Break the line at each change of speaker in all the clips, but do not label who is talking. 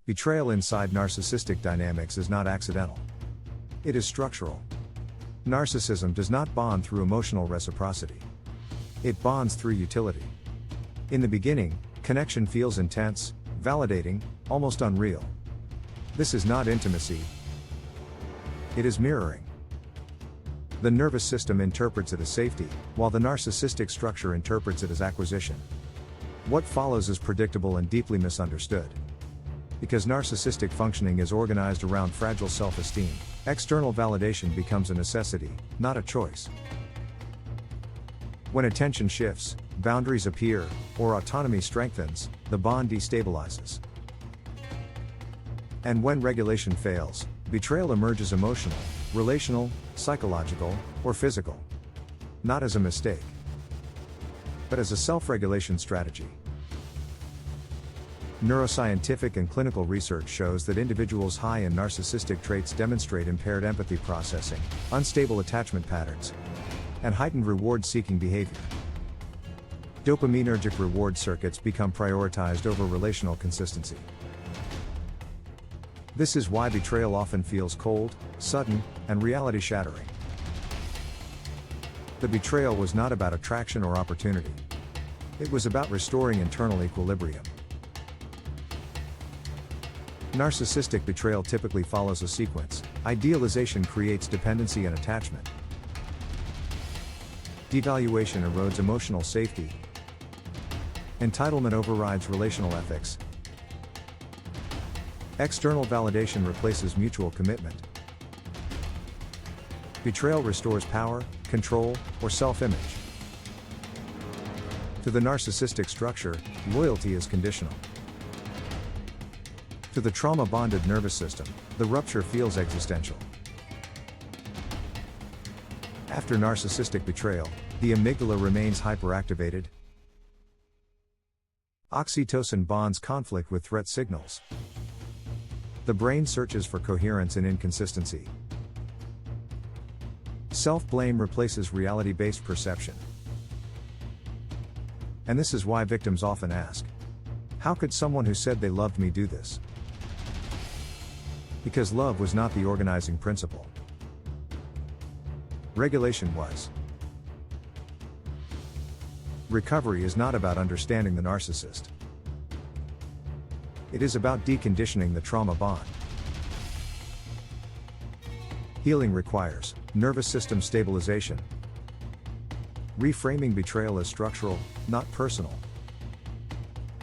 Betrayal inside narcissistic dynamics is not accidental. It is structural. Narcissism does not bond through emotional reciprocity. It bonds through utility. In the beginning, connection feels intense, validating, almost unreal. This is not intimacy. It is mirroring. The nervous system interprets it as safety, while the narcissistic structure interprets it as acquisition. What follows is predictable and deeply misunderstood. Because narcissistic functioning is organized around fragile self-esteem, external validation becomes a necessity, not a choice. When attention shifts, boundaries appear, or autonomy strengthens, the bond destabilizes. And when regulation fails, betrayal emerges emotional, relational, psychological, or physical. Not as a mistake, but as a self-regulation strategy. Neuroscientific and clinical research shows that individuals high in narcissistic traits demonstrate impaired empathy processing, unstable attachment patterns, and heightened reward-seeking behavior. Dopaminergic reward circuits become prioritized over relational consistency. This is why betrayal often feels cold, sudden, and reality-shattering. The betrayal was not about attraction or opportunity. It was about restoring internal equilibrium. Narcissistic betrayal typically follows a sequence. Idealization creates dependency and attachment. Devaluation erodes emotional safety. Entitlement overrides relational ethics. External validation replaces mutual commitment. Betrayal restores power, control, or self-image. To the narcissistic structure, loyalty is conditional. To the trauma-bonded nervous system, the rupture feels existential. After narcissistic betrayal, the amygdala remains hyperactivated. Oxytocin bonds conflict with threat signals. The brain searches for coherence in inconsistency. Self-blame replaces reality-based perception. And this is why victims often ask, "How could someone who said they loved me do this?" Because love was not the organizing principle. Regulation was. Recovery is not about understanding the narcissist. It is about deconditioning the trauma bond. Healing requires nervous system stabilization, reframing betrayal as structural, not personal,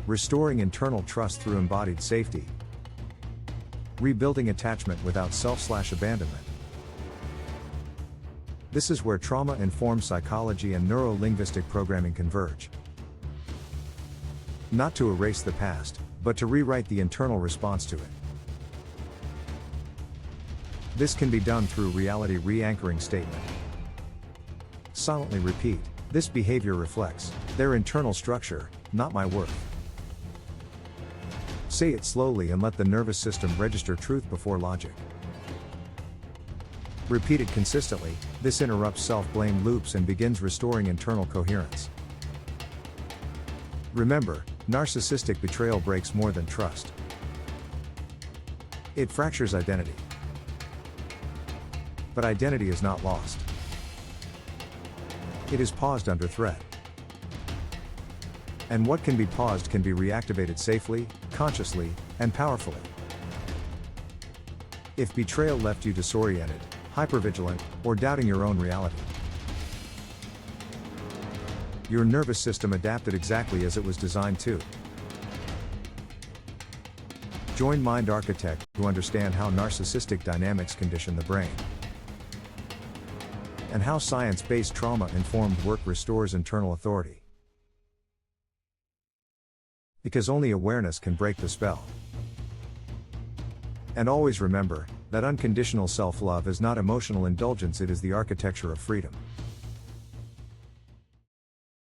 restoring internal trust through embodied safety, rebuilding attachment without self/abandonment. This is where trauma-informed psychology and neuro-linguistic programming converge. Not to erase the past, but to rewrite the internal response to it. This can be done through reality re-anchoring statement. Silently repeat, "This behavior reflects their internal structure, not my worth." Say it slowly and let the nervous system register truth before logic. Repeat it consistently. This interrupts self-blame loops and begins restoring internal coherence. Remember, narcissistic betrayal breaks more than trust. It fractures identity. But identity is not lost. It is paused under threat. And what can be paused can be reactivated safely, consciously, and powerfully. If betrayal left you disoriented, hypervigilant, or doubting your own reality, your nervous system adapted exactly as it was designed to. Join Mind Architect to understand how narcissistic dynamics condition the brain, and how science-based trauma-informed work restores internal authority. Because only awareness can break the spell. And always remember that unconditional self-love is not emotional indulgence, it is the architecture of freedom.